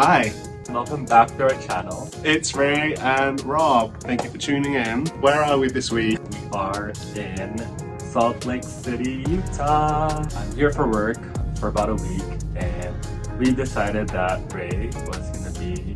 Hi, Welcome back to our channel. it's Ray and Rob. Thank you for tuning in. Where are we this week? We are in Salt Lake City, Utah. I'm here for work for about a week, and we decided that Ray was going to be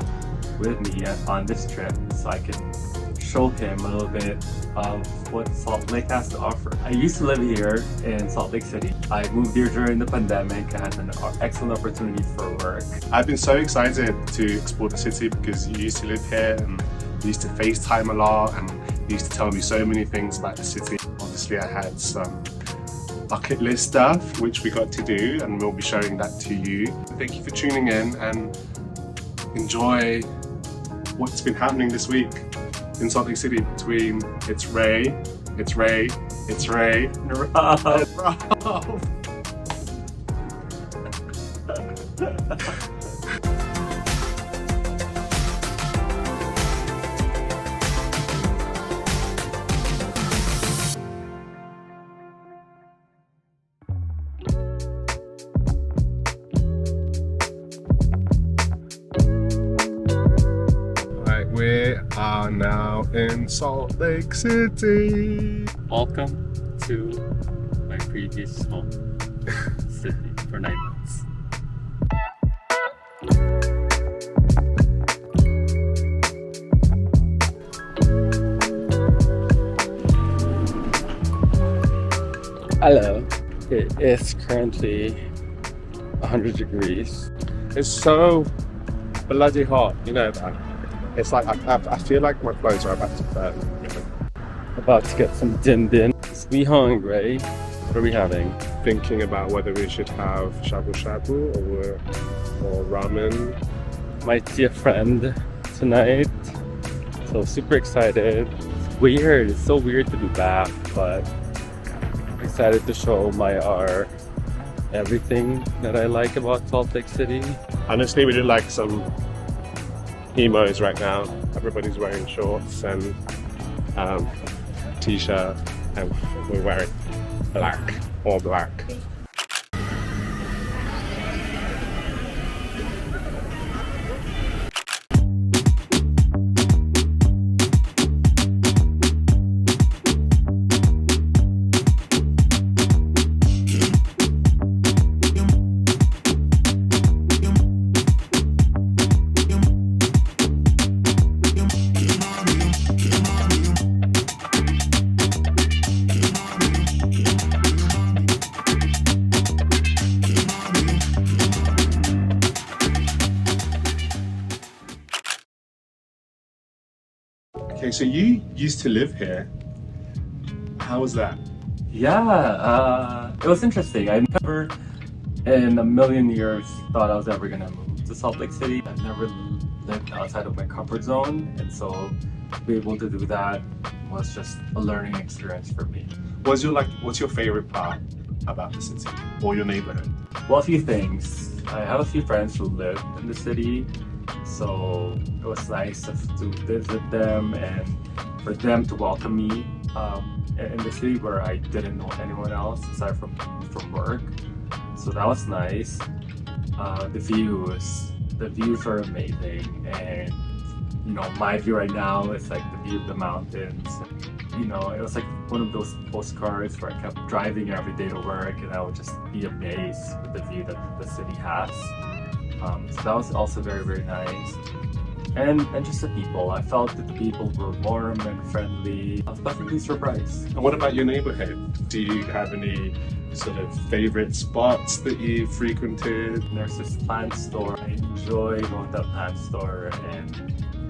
with me on this trip so I can show him a little bit of what Salt Lake has to offer. I used to live here in Salt Lake City. I moved here during the pandemic. I had an excellent opportunity for work. I've been so excited to explore the city because you used to live here and you used to FaceTime a lot and you used to tell me so many things about the city. Obviously I had some bucket list stuff which we got to do and we'll be showing that to you. Thank you for tuning in and enjoy what's been happening this week in Salt Lake City between it's Ray, and Rob. We are now in Salt Lake City. Welcome to my previous home city for 9 months. Hello. It is currently 100 degrees. It's so bloody hot, you know that. It's like I feel like my clothes are about to burn. You know? About to get some din din. We hungry. What are we having? Thinking about whether we should have shabu shabu or ramen. Might see a friend tonight. So super excited. It's weird. It's so weird to be back, but excited to show everything that I like about Salt Lake City. Honestly, we did like some emos right now. Everybody's wearing shorts and t-shirt, and we're wearing black, all black. Okay, so you used to live here. How was that? Yeah, it was interesting. I never in a million years thought I was ever gonna move to Salt Lake City. I've never lived outside of my comfort zone, and so to be able to do that was just a learning experience for me. What's your favorite part about the city or your neighborhood? Well, a few things. I have a few friends who live in the city, so it was nice to visit them and for them to welcome me in the city where I didn't know anyone else aside from work. So that was nice. The views are amazing, and you know, my view right now is like the view of the mountains. You know, it was like one of those postcards where I kept driving every day to work and I would just be amazed with the view that the city has. So that was also very, very nice. And just the people. I felt that the people were warm and friendly. I was pleasantly surprised. And what about your neighborhood? Do you have any sort of favorite spots that you frequented? There's this plant store. I enjoy going to that plant store and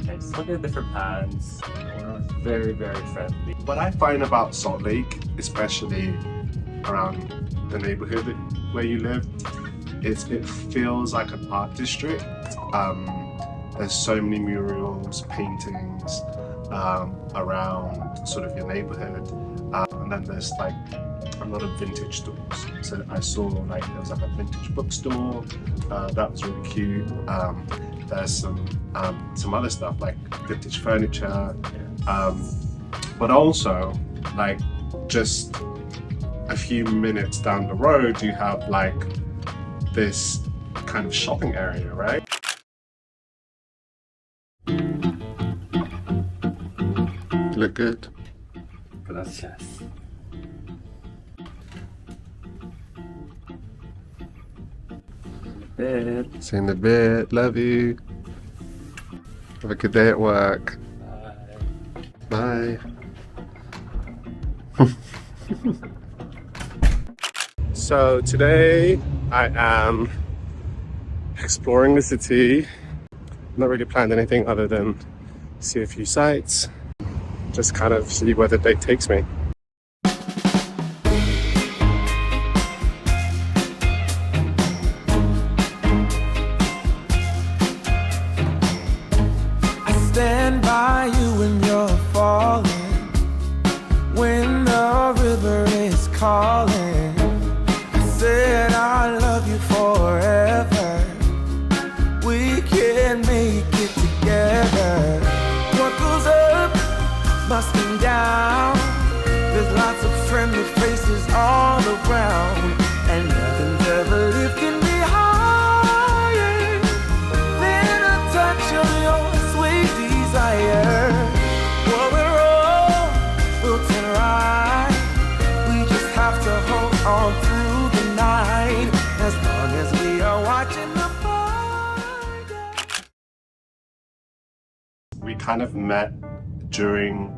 just looking at different plants. Very, very friendly. What I find about Salt Lake, especially around the neighborhood where you live, is it feels like an art district. There's so many murals, paintings around sort of your neighborhood, and then there's like a lot of vintage stores. So I saw like there was like a vintage bookstore that was really cute. There's some other stuff like vintage furniture, but also like just a few minutes down the road you have like this kind of shopping area, right? look good. Gracias. See you in a bit. Love you. Have a good day at work. Bye. Bye. So today I am exploring the city. Not really planned anything other than see a few sights. Just kind of see where the day takes me. Stand by you when you're falling, when the river is calling. I said I love you forever. We can make it together. What goes up must come down. There's lots of friendly faces all around, and nothing's ever lifting me higher than a touch of your sweet desire. Well, we're all built in right. We just have to hold on through the night, as long as we are watching the fire. We kind of met during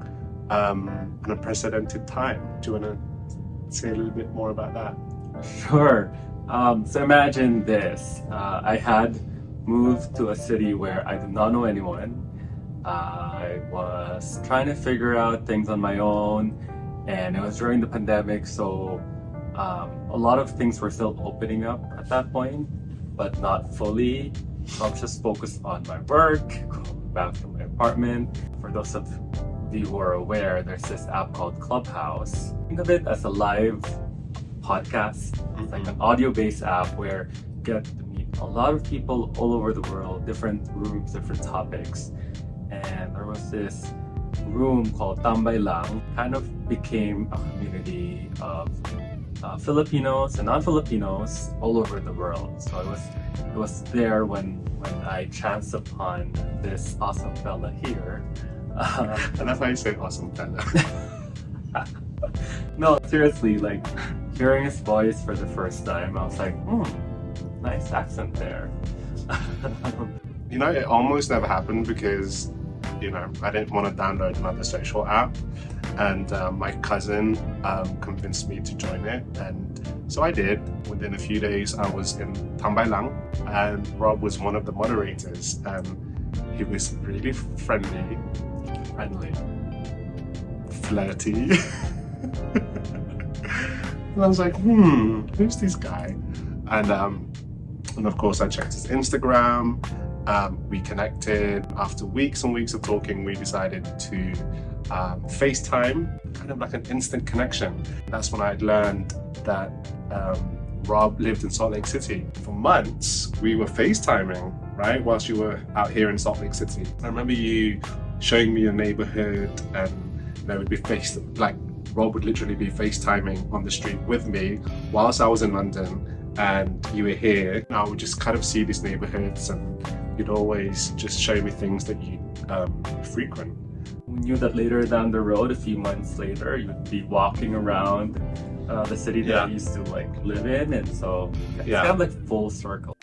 an unprecedented time. Do you want to say a little bit more about that? Sure. So imagine this. I had moved to a city where I did not know anyone. I was trying to figure out things on my own, and it was during the pandemic, so a lot of things were still opening up at that point, but not fully. So I was just focused on my work, going back to my apartment. For those of you who are aware, there's this app called Clubhouse. Think of it as a live podcast. It's like an audio-based app where you get to meet a lot of people all over the world, different rooms, different topics. And there was this room called Tambay Lang, kind of became a community of Filipinos and non-Filipinos all over the world. So it was there when I chanced upon this awesome fella here. And that's why you say awesome fella. No, seriously, like hearing his voice for the first time, I was like, nice accent there. You know, it almost never happened because, you know, I didn't want to download another social app, and my cousin convinced me to join it, and so I did. Within a few days, I was in Tambay Lang, and Rob was one of the moderators, and he was really friendly, flirty. And I was like, who's this guy? And of course I checked his Instagram. We connected. After weeks and weeks of talking, we decided to FaceTime, kind of like an instant connection. That's when I'd learned that Rob lived in Salt Lake City. For months, we were FaceTiming, right, whilst you were out here in Salt Lake City. I remember you showing me your neighborhood, and there would be Rob would literally be FaceTiming on the street with me whilst I was in London, and you were here. I would just kind of see these neighborhoods, and you'd always just show me things that you frequent. We knew that later down the road, a few months later, you'd be walking around the city that I used to like live in, and so it's kind of like full circle.